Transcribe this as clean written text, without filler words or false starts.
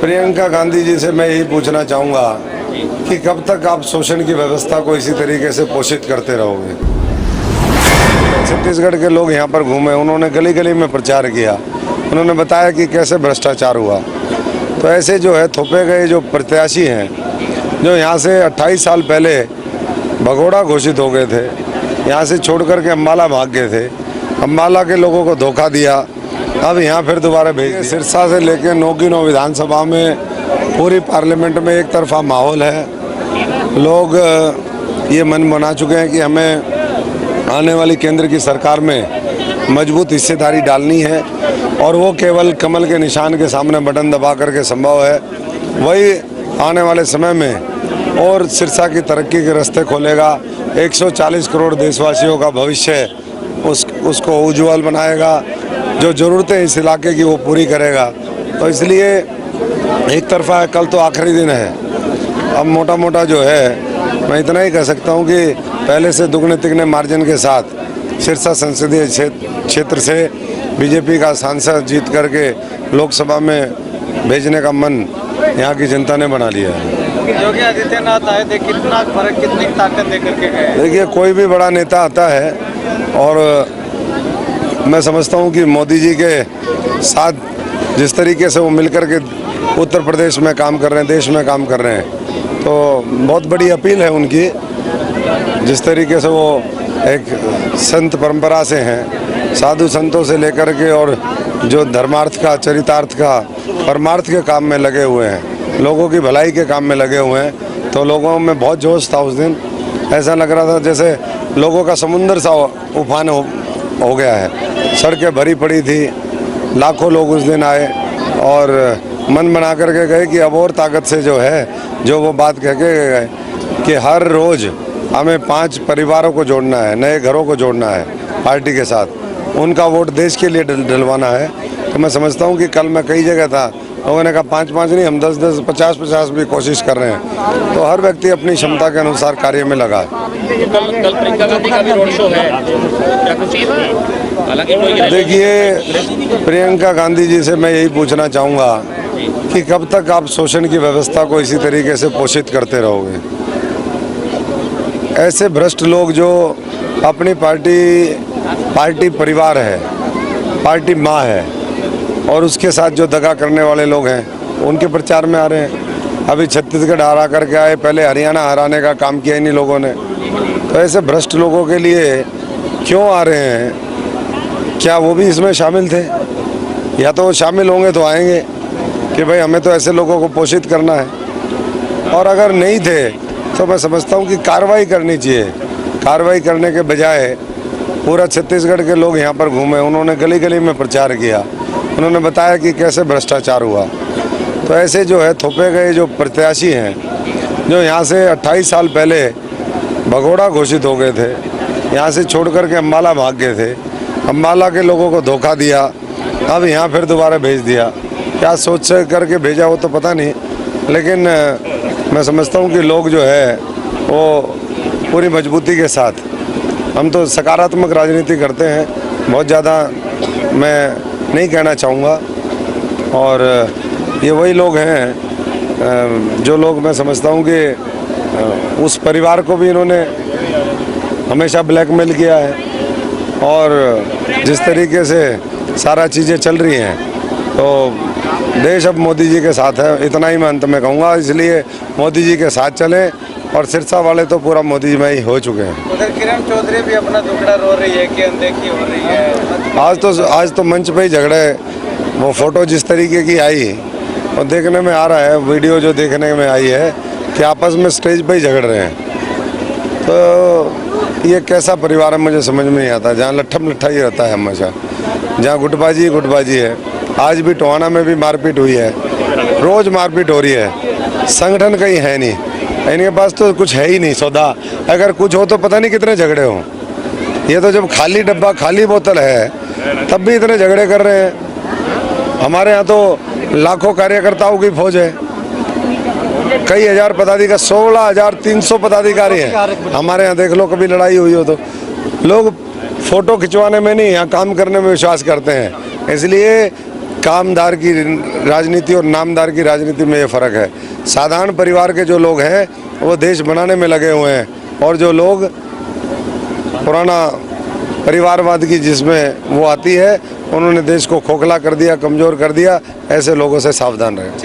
प्रियंका गांधी जी से मैं यही पूछना चाहूँगा कि कब तक आप शोषण की व्यवस्था को इसी तरीके से पोषित करते रहोगे। छत्तीसगढ़ के लोग यहाँ पर घूमे, उन्होंने गली गली में प्रचार किया, उन्होंने बताया कि कैसे भ्रष्टाचार हुआ। तो ऐसे जो है थोपे गए जो प्रत्याशी हैं, जो यहाँ से 28 साल पहले भगोड़ा घोषित हो गए थे, यहाँ से छोड़ कर के अम्बाला भाग गए थे, अम्बाला के लोगों को धोखा दिया, अब यहाँ फिर दोबारा भेज दिया। सिरसा से लेकर 9 की 9 विधानसभा में पूरी पार्लियामेंट में एक तरफा माहौल है। लोग ये मन बना चुके हैं कि हमें आने वाली केंद्र की सरकार में मजबूत हिस्सेदारी डालनी है और वो केवल कमल के निशान के सामने बटन दबा करके संभव है। वही आने वाले समय में और सिरसा की तरक्की के रास्ते खोलेगा। 140 करोड़ देशवासियों का भविष्य उसको उज्जवल बनाएगा। जो ज़रूरतें इस इलाके की वो पूरी करेगा। तो इसलिए एक तरफा है, कल तो आखिरी दिन है। अब मोटा मोटा जो है मैं इतना ही कह सकता हूँ कि पहले से दुगने तिगने मार्जिन के साथ सिरसा संसदीय क्षेत्र से बीजेपी का सांसद जीत करके लोकसभा में भेजने का मन यहाँ की जनता ने बना लिया है। योगी आदित्यनाथ आए थे, कितना फर्क, कितनी ताकत दे करके गए। देखिए, कोई भी बड़ा नेता आता है और मैं समझता हूँ कि मोदी जी के साथ जिस तरीके से वो मिलकर के उत्तर प्रदेश में काम कर रहे हैं, देश में काम कर रहे हैं, तो बहुत बड़ी अपील है उनकी। जिस तरीके से वो एक संत परंपरा से हैं, साधु संतों से लेकर के और जो धर्मार्थ का, चरितार्थ का, परमार्थ के काम में लगे हुए हैं, लोगों की भलाई के काम में लगे हुए हैं, तो लोगों में बहुत जोश था उस दिन। ऐसा लग रहा था जैसे लोगों का समुंदर सा उफान हो गया है। सड़कें भरी पड़ी थी, लाखों लोग उस दिन आए और मन बना करके गए कि अब और ताकत से जो है, जो वो बात कह के गए कि हर रोज़ हमें 5 परिवारों को जोड़ना है, नए घरों को जोड़ना है पार्टी के साथ, उनका वोट देश के लिए डलवाना है। तो मैं समझता हूँ कि कल मैं कई जगह था, लोगों ने कहा 5-5 नहीं, हम 10-10, 50-50 भी कोशिश कर रहे हैं। तो हर व्यक्ति अपनी क्षमता के अनुसार कार्य में लगा है। कल प्रियंका गांधी का भी रोड शो है, क्या कुछ हालांकि देखिए, प्रियंका गांधी जी से मैं यही पूछना चाहूँगा कि कब तक आप शोषण की व्यवस्था को इसी तरीके से पोषित करते रहोगे। ऐसे भ्रष्ट लोग जो अपनी पार्टी परिवार है, पार्टी माँ है, और उसके साथ जो दगा करने वाले लोग हैं उनके प्रचार में आ रहे हैं। अभी छत्तीसगढ़ हरा करके आए, पहले हरियाणा हराने का काम किया इन्हीं लोगों ने। तो ऐसे भ्रष्ट लोगों के लिए क्यों आ रहे हैं? क्या वो भी इसमें शामिल थे? या तो वो शामिल होंगे तो आएंगे कि भाई हमें तो ऐसे लोगों को पोषित करना है, और अगर नहीं थे तो मैं समझता हूँ कि कार्रवाई करनी चाहिए। कार्रवाई करने के बजाय पूरा छत्तीसगढ़ के लोग यहाँ पर घूमे, उन्होंने गली गली में प्रचार किया, उन्होंने बताया कि कैसे भ्रष्टाचार हुआ। तो ऐसे जो है थोपे गए जो प्रत्याशी हैं, जो यहाँ से 28 साल पहले भगोड़ा घोषित हो गए थे, यहाँ से छोड़ कर के अम्बाला भाग गए थे, अम्बाला के लोगों को धोखा दिया, अब यहाँ फिर दोबारा भेज दिया। क्या सोच से करके भेजा वो तो पता नहीं, लेकिन मैं समझता हूँ कि लोग जो है वो पूरी मजबूती के साथ, हम तो सकारात्मक राजनीति करते हैं, बहुत ज़्यादा मैं नहीं कहना चाहूँगा। और ये वही लोग हैं जो लोग मैं समझता हूँ कि उस परिवार को भी इन्होंने हमेशा ब्लैकमेल किया है, और जिस तरीके से सारा चीज़ें चल रही हैं, तो देश अब मोदी जी के साथ है, इतना ही मैं अंत में कहूँगा। इसलिए मोदी जी के साथ चलें, और सिरसा वाले तो पूरा मोदी जी में ही हो चुके हैं। उधर किरण चौधरी भी अपना दुखड़ा रो रही है कि अनदेखी हो रही है। आज तो मंच पे ही झगड़े, वो फोटो जिस तरीके की आई और देखने में आ रहा है, वीडियो जो देखने में आई है कि आपस में स्टेज पे ही झगड़ रहे हैं। तो ये कैसा परिवार है मुझे समझ में नहीं आता, जहाँ लट्ठम लट्ठा ही रहता है हमेशा, जहाँ गुटबाजी है। आज भी टोहाना में भी मारपीट हुई है, रोज़ मारपीट हो रही है। संगठन कहीं है नहीं, इनके पास तो कुछ है ही नहीं सौदा। अगर कुछ हो तो पता नहीं कितने झगड़े हों। ये तो जब खाली डब्बा, खाली बोतल है, तब भी इतने झगड़े कर रहे हैं। हमारे यहाँ तो लाखों कार्यकर्ताओं की फौज है, कई हजार पदाधिकारी, 16,300 पदाधिकारी हैं हमारे यहाँ। देख लो, कभी लड़ाई हुई हो तो लोग फोटो खिंचवाने में नहीं, यहाँ काम करने में विश्वास करते हैं। इसलिए कामदार की राजनीति और नामदार की राजनीति में ये फ़र्क है। साधारण परिवार के जो लोग हैं वो देश बनाने में लगे हुए हैं, और जो लोग पुराना परिवारवाद की जिसमें वो आती है, उन्होंने देश को खोखला कर दिया, कमज़ोर कर दिया। ऐसे लोगों से सावधान रहें।